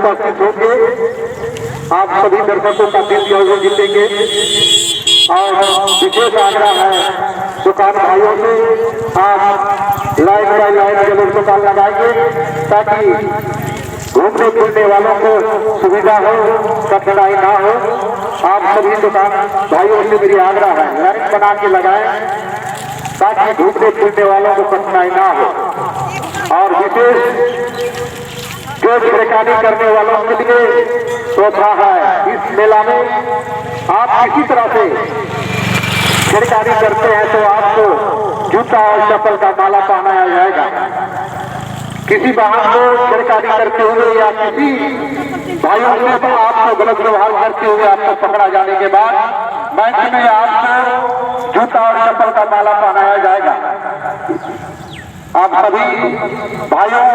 उपस्थित होंगे। आप सभी दर्शकों का दिल सहयोग जीतेंगे और विशेष आग्रह है दुकान भाइयों से आप लाइन बाय लाइन जरूर दुकान लगाएंगे ताकि घूमने फिरने वालों को सुविधा हो, कठिनाई ना हो। आप सभी दुकान भाइयों से मेरी आग्रह है लाइन बना के लगाएं ताकि घूमने फिरने वालों को कठिनाई ना हो। और विशेष जो छिड़कानी करने वालों के लिए तोहफा है, इस मेला में आप किसी तरह से छिड़कानी करते हैं तो आपको जूता और चप्पल का माला पहनाया जाएगा। किसी वाहन को छिड़कानी करते हुए या किसी भाइयों से आपको गलत व्यवहार करते हुए आपको पकड़ा जाने के बाद बैंक में आपको जूता और चप्पल का माला पहनाया जाएगा। आप सभी भाइयों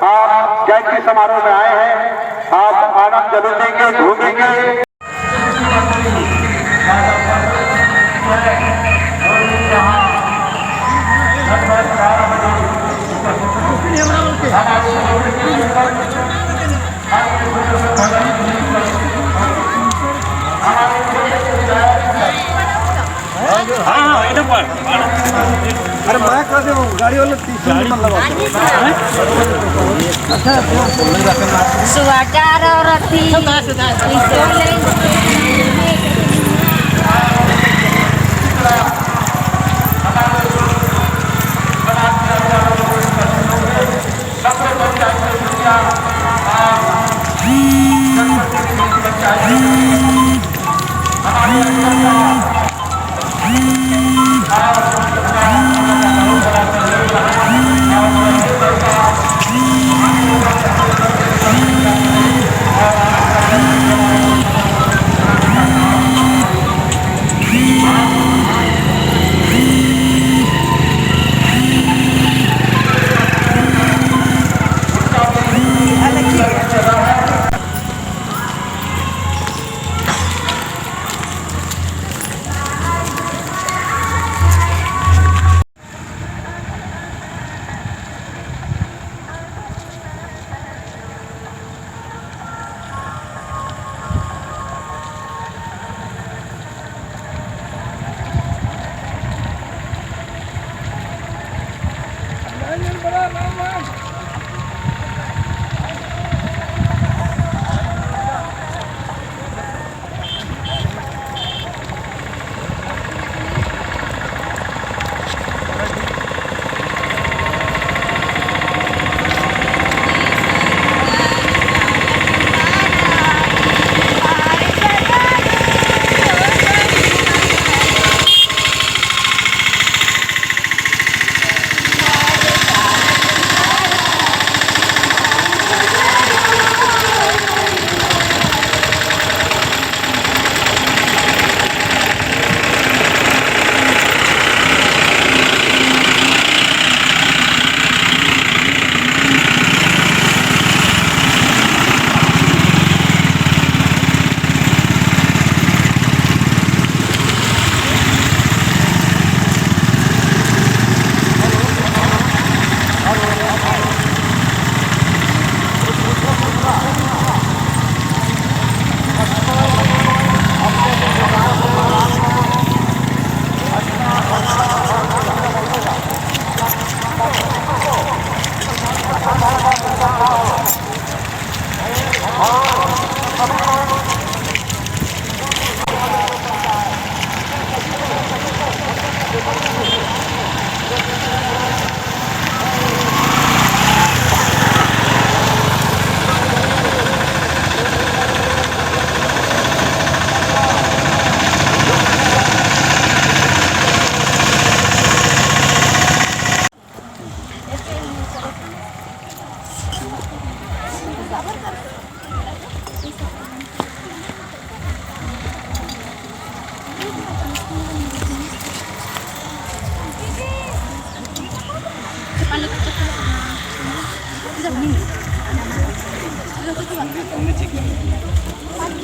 आप जयंती समारोह में आए हैं, आप आनंद जरूर लेंगे, घूमेंगे। हाँ एकदम पर अरे मैं कर दे गाड़ी वाला 30 नंबर लगा स्वेटर और अथी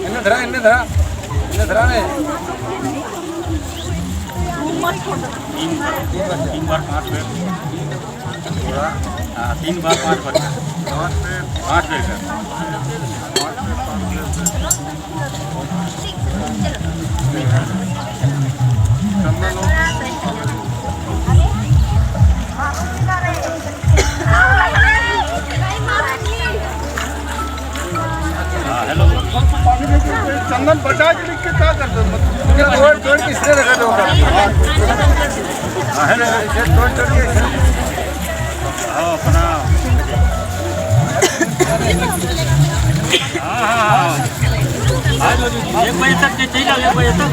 इन्हें धरा तीन बार 5 मिनट हाँ 3 बार 5 बार 8 बेर का चंदन बचा के लिख के क्या करते हो? तोड़ किसने रखा था? अपना एक बजे तक चाहिए 1 बजे तक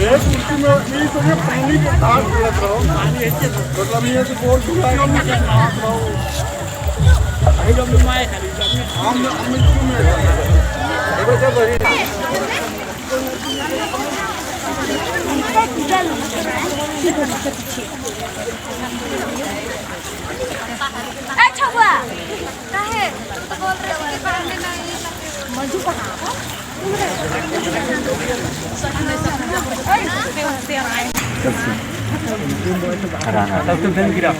एक कुर्सी में नहीं तो ये पानी के दाग लग रहा हो मतलब ये तो बोल दूंगा अच्छा हुआ काहे तो बोल रहे हो कि पढ़ने नहीं मंजू कहां तब तो दिन गिरा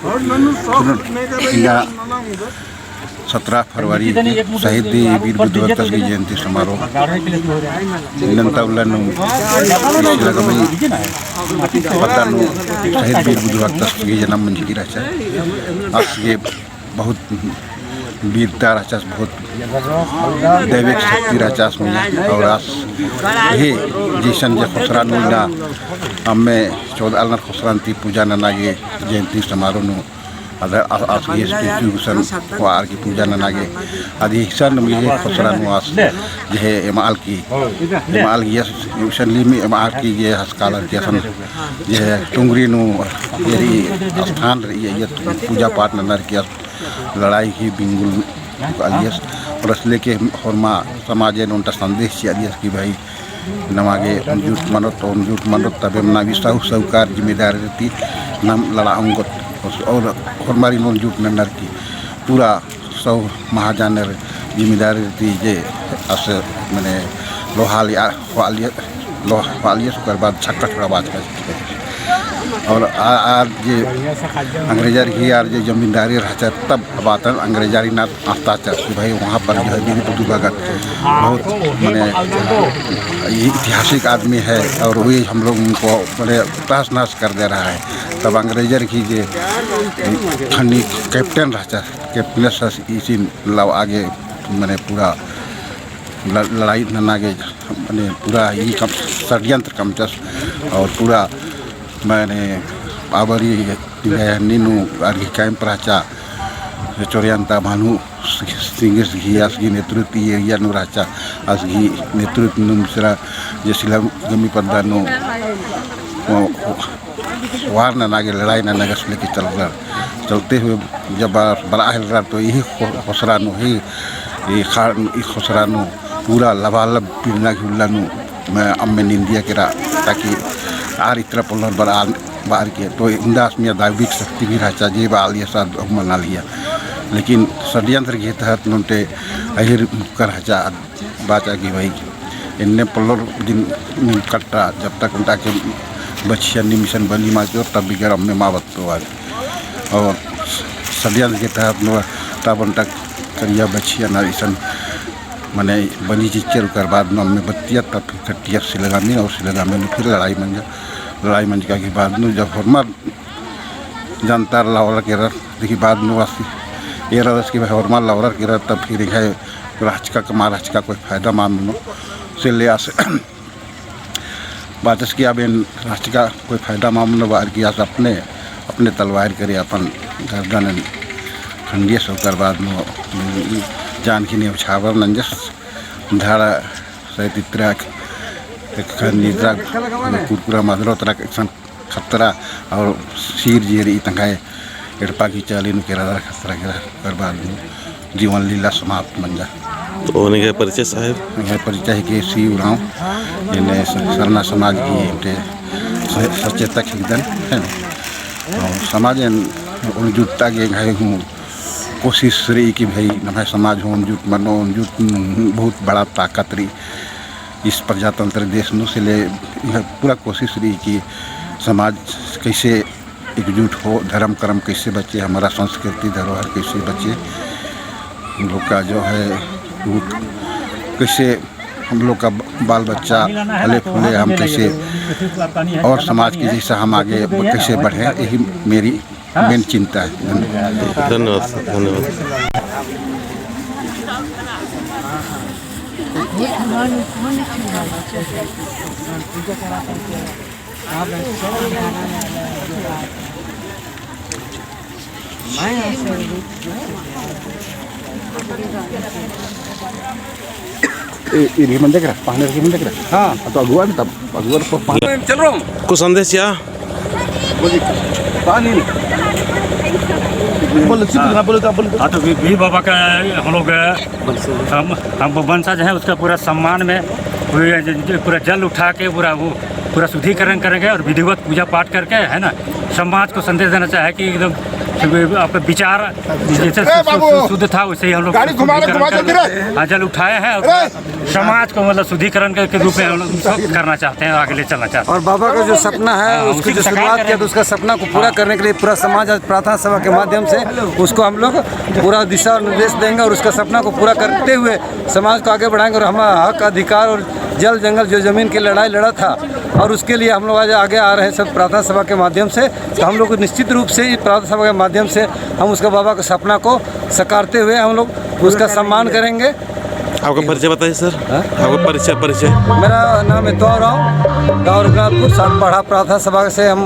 और नन्नू सब नहीं कर रही है 17 फरवरी शहीद वीर बुद्धवत्ता की जयंती समारोह जनता शहीद वीर बुद्धवत्ता की जन्म मंजूरी रचा आज ये बहुत वीरता रचास बहुत दैविक शक्ति रचास में और आज ये जिसन जे खुसरान मिला हमें 14 अलनर खुसरानती पूजा ननागे जयंती समारोह नु अदर आज ये स्टिट्यूशन वार की पूजा ननागे आदि सन में खुसरान वास जे एमाल की ये यूशनली में एमाल की ये हस्काल जैसन ये टुंगरी नु ये स्थान ये पूजा पाठ ननर की लड़ाई की बिंगुल अलियस और असले के हरमा समाज ने उनका संदेश अलियस की भाई नमागे उनजूट मनत तबे नावी साहूकार जिम्मेदारी रहती नाम लड़ा अंगत और हमारी उनजूट नर की पूरा सौ महाजान जिम्मेदारी रहती जे अस मैंने लोहालिया सुकर बाद छक्का छोड़ा बात और आज ये अंग्रेजर की यार जो जमींदारी रहता तब बात अंग्रेजारी ना आता कि भाई वहाँ पर जो है वीर बुद्धवत्ता बहुत मैंने ऐतिहासिक आदमी है और वही हम लोग उनको बड़े तहस नहस कर दे रहा है। तब अंग्रेजर की जो खन्नी कैप्टन रहता कैप्टन इसी लव आगे मैंने पूरा लड़ाई ननागे मैंने पूरा ये षड्यंत्र कमचस और पूरा मैंने आबरी नीनू आर्गी कैंप रचा चोरियांता भानु सिंगिस घियास की नेतृत्व ये राचा असगी नेतृत्व मिश्रा जैसे गमी पदानु वार नागे लड़ाई नागे लेके चलते हुए जब बड़ा रहा तो यही खुसरानु ही ये खुसरानु पूरा लबालब पीना घुल्लानु मैं अम्मे निंदिया के ताकि आर इतना पल्लर बड़ा बाहर के तो इंदास में दैविक शक्ति भी रहा जे बाल ये साथ मना लिया लेकिन षड्यंत्र के तहत नोटे अहिर कर हजा बाचा की भाई इन्ने पल्लर दिन कट्टा जब तक उनका के बच्चिया निमिशन बनी माँ जो तब भी गर्म में माँ बत्तो और षड्यंत्र के तहत तब तक करिया बच्चिया नारिशन मैंने बनी चिच्चर कर बाद नम में बत्तिया तब कट्टिया सिलगामी और सिलगामी में फिर लड़ाई मंजा के बाद में जब हरमा जनता लावरा के देखिए बाद में वासी ये रस की भाई हरमा लावरा के तब फिर है राजका कमा राजका कोई फायदा मानो से ले आस बातस की अब इन राष्ट्र का कोई फायदा मामला बाहर किया अपने तलवार करे अपन गर्दन खंडिया सोकर बाद में जान की ने छावर नंजस धारा सहित इतरा निद्रा कुरकुरा मधुरो तरह खतरा और सीर जीरी तंगाए एड़पा की चाली नु केरा खतरा कर बाद में जीवन लीला समाप्त बन जा। तो उनके परिचय साहब यह परिचय के सी उड़ाऊँ इन्हें सरना समाज की सचेतक हिदन है और समाज उन जुटता के घाय हूँ कोशिश रही कि भाई नवा समाज होन जुट मनो जुट बहुत बड़ा ताकत रही इस प्रजातंत्र देश नु से ले पूरा कोशिश रही कि समाज कैसे एकजुट हो, धर्म कर्म कैसे बचे, हमारा संस्कृति धरोहर कैसे बचे, हम लोग का जो है वो कैसे हम लोग का बाल बच्चा फले फूले, हम कैसे और समाज के जैसा हम आगे कैसे बढ़े, यही मेरी मेन चिंता है। धन्यवाद धन्यवाद। ini mendekat, panen ini mendekat. Atau aguan tap, aguan po panen. चल रहा हूँ कुछ संदेश या पानी हाँ तो भी बाबा का हम लोग हम वंशज हैं, उसका पूरा सम्मान में पूरा जल उठा के पूरा शुद्धिकरण करेंगे और विधिवत पूजा पाठ करके है ना समाज को संदेश देना चाहे कि एकदम आपका विचार जैसे शुद्ध था वैसे ही हम लोग जल उठाए हैं और समाज को मतलब शुद्धिकरण के रूप में हम लोग करना चाहते हैं, आगे ले चलना चाहते हैं। और बाबा का जो सपना है उसकी जो शुरुआत किया तो उसका सपना को पूरा करने के लिए पूरा समाज आज प्रार्थना सभा के माध्यम से उसको हम लोग पूरा दिशा और निर्देश देंगे और उसका सपना को पूरा करते हुए समाज को आगे बढ़ाएंगे और हमारा हक अधिकार और जल जंगल जो ज़मीन की लड़ाई लड़ा था और उसके लिए हम लोग आज आगे आ रहे हैं सब प्रार्थना सभा के माध्यम से। तो हम लोग निश्चित रूप से प्रार्थना सभा के माध्यम से हम उसका बाबा के सपना को साकारते हुए हम लोग उसका सम्मान करेंगे। आपका परिचय बताइए सर। आपका परिचय मेरा नाम है तो राव, गाँव रघुनाथपुर, सातपाड़ा प्रार्थना सभा से हम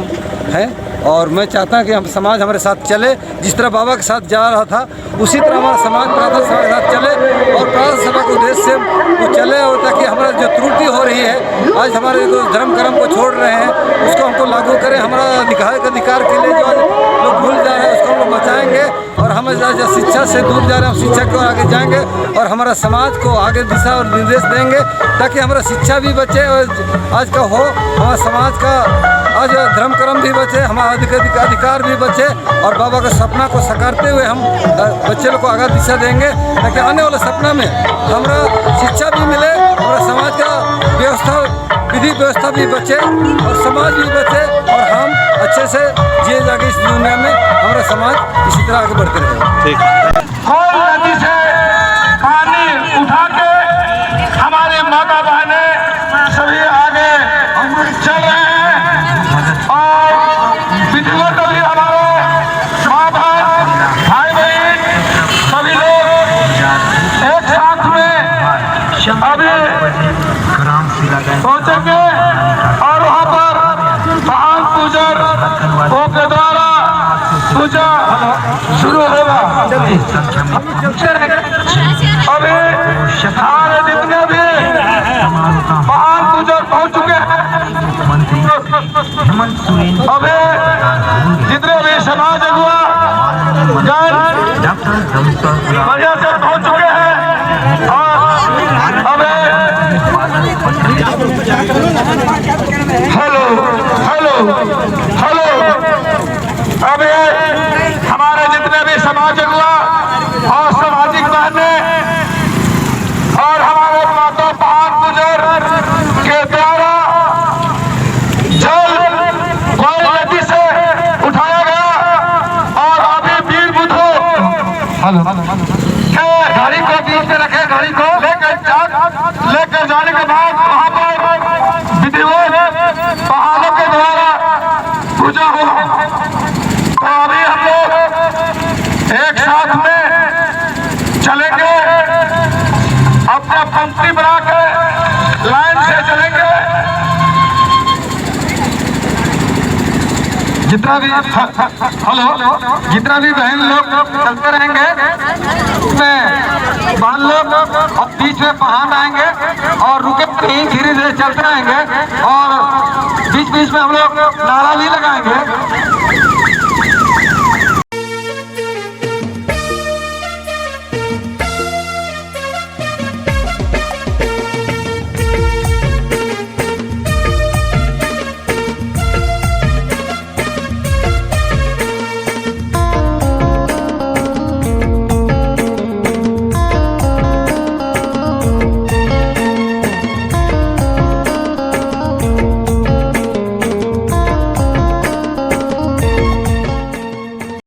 हैं और मैं चाहता हूँ कि हम समाज हमारे साथ चले, जिस तरह बाबा के साथ जा रहा था उसी तरह हमारा समाज प्रार्थना सभा के साथ चले और प्रार्थना सभा के उद्देश्य से वो चले और ताकि हमारा जो त्रुटि हो रही है आज हमारे जो धर्म कर्म को छोड़ रहे हैं उसको हमको लागू करें, हमारा अधिकार के लिए जो आज लोग भूल जा रहे हैं उसको हम लोग बचाएँगे और हम जो शिक्षा से दूर जा रहे हैं हम शिक्षा की ओर आगे जाएंगे और हमारा समाज को आगे दिशा और निर्देश देंगे ताकि हमारा शिक्षा भी बचे और आज का हो हमारा समाज का आज धर्म कर्म भी बचे, हमारा अधिकार भी बचे और बाबा के सपना को साकारते हुए हम बच्चे लोग को आगे दिशा देंगे ताकि आने वाले सपना में हमारा शिक्षा भी मिले, हमारा समाज का व्यवस्था विधि व्यवस्था भी बचे और समाज भी बचे और हम अच्छे से जिए जाके इस दुनिया में हमारा समाज इसी तरह आगे बढ़ते रहे। ठीक। नदी से पानी उठा के हमारे माता बहनें सभी आगे चल रहे हैं और विधिवत भी हमारे माँ बहन भाई बहन सभी लोग एक साथ में अभी पहुंचेंगे और वहाँ पर महान पूजन के द्वारा पूजा शुरू होगा। अभी हमारे जितने भी महान पूजक पहुंच चुके हैं, अभी जितने भी समाज हुआ बढ़िया से पहुंच चुके हैं और अभी हेलो हेलो हेलो अभी हमारे जितने भी समाज हुआ और सामाजिक बहने और हमारे माता महान बुजुर्ग के द्वारा जल नदी से उठाया गया और अभी वीर बुद्धो के गाड़ी को बीच में रखे, गाड़ी को लेकर जाने के बाद वहाँ पर विधिवत पहाड़ों के द्वारा पूजा हुआ। तो अभी हम लोग एक साथ में चलेंगे, अपना पंक्ति बना के लाइन से चलेंगे। जितना भी जितना भी बहन लोग चलते रहेंगे उसमें बाल लोग और बीच में पहाड़ आएंगे और रुके धीरे धीरे चलते रहेंगे और बीच बीच में हम लोग नारा भी लगाएंगे।